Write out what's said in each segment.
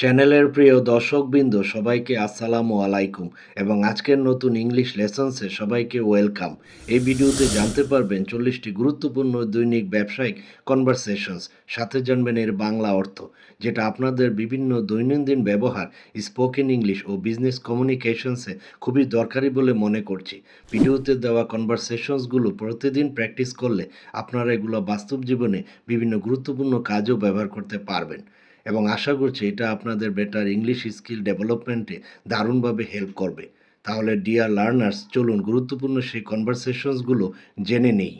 চ্যানেলের প্রিয় দর্শকবৃন্দ সবাইকে আসসালামু আলাইকুম এবং আজকের নতুন ইংলিশ লেসন্সে সবাইকে ওয়েলকাম। এই ভিডিওতে জানতে পারবেন 40টি গুরুত্বপূর্ণ দৈনিক ব্যবসায়িক কনভারসেশনস, সাথে জানবেন এর বাংলা অর্থ, যেটা আপনাদের বিভিন্ন দৈনন্দিন ব্যবহার, স্পোকেন ইংলিশ ও বিজনেস কমিউনিকেশনসে খুবই দরকারি বলে মনে করছি। ভিডিওতে দেওয়া কনভারসেশনসগুলো প্রতিদিন প্র্যাকটিস করলে আপনারা এগুলো বাস্তব জীবনে বিভিন্ন গুরুত্বপূর্ণ কাজেও ব্যবহার করতে পারবেন এবং আশা করছি এটা আপনাদের বেটার ইংলিশ স্কিল ডেভেলপমেন্টে দারুণভাবে হেল্প করবে। তাহলে ডিয়ার লার্নার্স, চলুন গুরুত্বপূর্ণ সেই কনভারসেশনসগুলো জেনে নেই।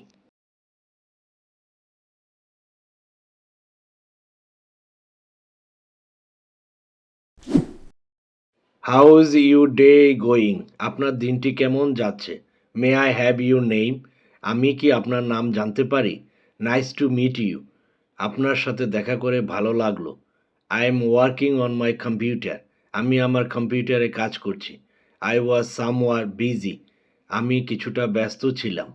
How is your day going? আপনার দিনটি কেমন যাচ্ছে? May I have your name? আমি কি আপনার নাম জানতে পারি? Nice to meet you. আপনার সাথে দেখা করে ভালো লাগলো। I am working on my computer. আমি আমার কম্পিউটারে কাজ করছি। I was somewhat busy. আমি কিছুটা ব্যস্ত ছিলাম।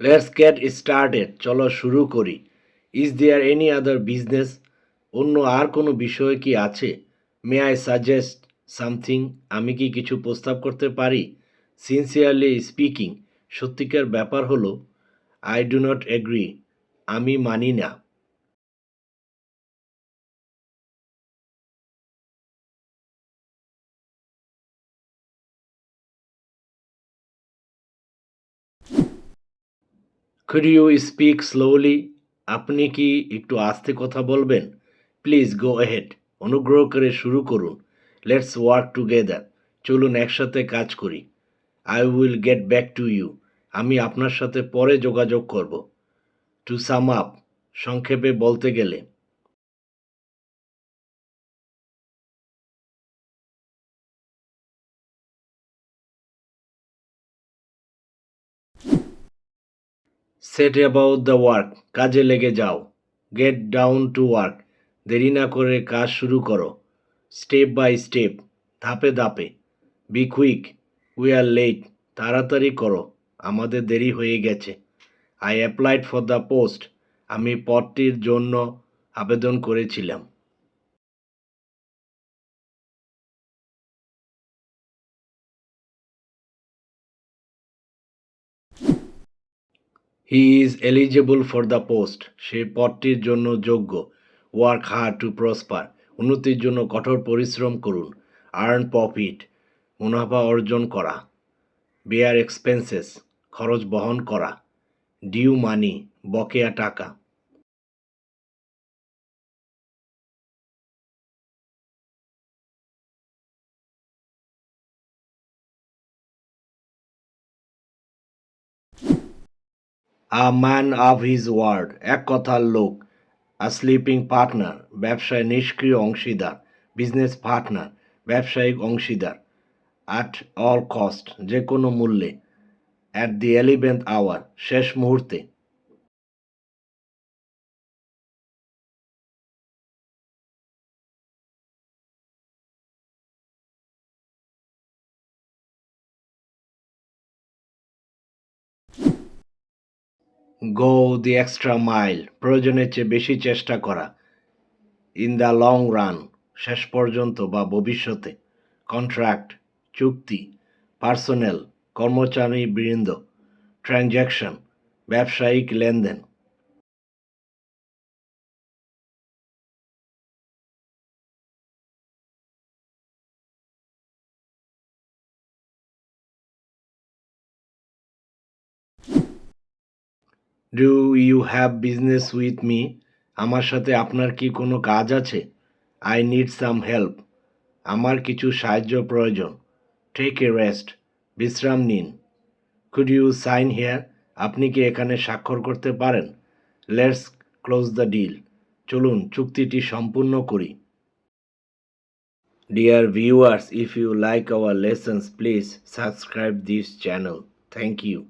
Let's get started. চলো শুরু করি। Is there any other business? অন্য আর কোনো বিষয় কি আছে? May I suggest something? আমি কি কিছু প্রস্তাব করতে পারি? সিনসিয়ারলি স্পিকিং, সত্যিকার ব্যাপার হলো, আই ডু নট এগ্রি, আমি মানি না। Could you speak slowly? আপনি কি একটু আস্তে কথা বলবেন? Please go ahead. অনুগ্রহ করে শুরু করুন। Let's work together. চলুন একসাথে কাজ করি। I will get back to you. আমি আপনার সাথে পরে যোগাযোগ করব। টু সাম আপ, সংক্ষেপে বলতে গেলে। সেট অ্যাবাউট দ্য ওয়ার্ক, কাজে লেগে যাও। গেট ডাউন টু ওয়ার্ক, দেরি না করে কাজ শুরু করো। স্টেপ বাই স্টেপ, ধাপে ধাপে। Be quick, we are late, তাড়াতাড়ি করো, আমাদের দেরি হয়ে গেছে। I applied for the post, আমি পদটির জন্য আবেদন করেছিলাম। He is eligible for the post, সে পদটির জন্য যোগ্য। ওয়ার্ক হার্ড টু প্রসপার, উন্নতির জন্য কঠোর পরিশ্রম করুন। আর্ন প্রফিট, মুনাফা অর্জন করা। বেয়ার এক্সপেন্সেস, খরচ বহন করা। ডিউ মানি, বকেয়া টাকা। A man of his word, এক কথার লোক। আ স্লিপিং পার্টনার, ব্যবসায় নিষ্ক্রিয় অংশীদার। বিজনেস পার্টনার, ব্যবসায়িক অংশীদার। অ্যাট অল কস্ট, যে কোনো মূল্যে। অ্যাট দি 11th আওয়ার, শেষ মুহূর্তে। গো দি এক্সট্রা মাইল, প্রয়োজনের চেয়ে বেশি চেষ্টা করা। ইন দ্য লং রান, শেষ পর্যন্ত বা ভবিষ্যতে। কন্ট্রাক্ট, চুক্তি। পার্সোনেল, কর্মচারী বৃন্দ। ট্রানজ্যাকশন, ব্যবসায়িক লেনদেন। Do you have business with me? আমার সাথে আপনার কি কোনো কাজ আছে? আই নিড সাম হেল্প, আমার কিছু সাহায্য প্রয়োজন। টেক এ রেস্ট, বিশ্রাম নিন। Could you sign here? আপনি কি এখানে স্বাক্ষর করতে পারেন? লেটস ক্লোজ দ্য ডিল, চলুন চুক্তিটি সম্পূর্ণ করি। Dear viewers, if you like our lessons, please subscribe this channel. Thank you.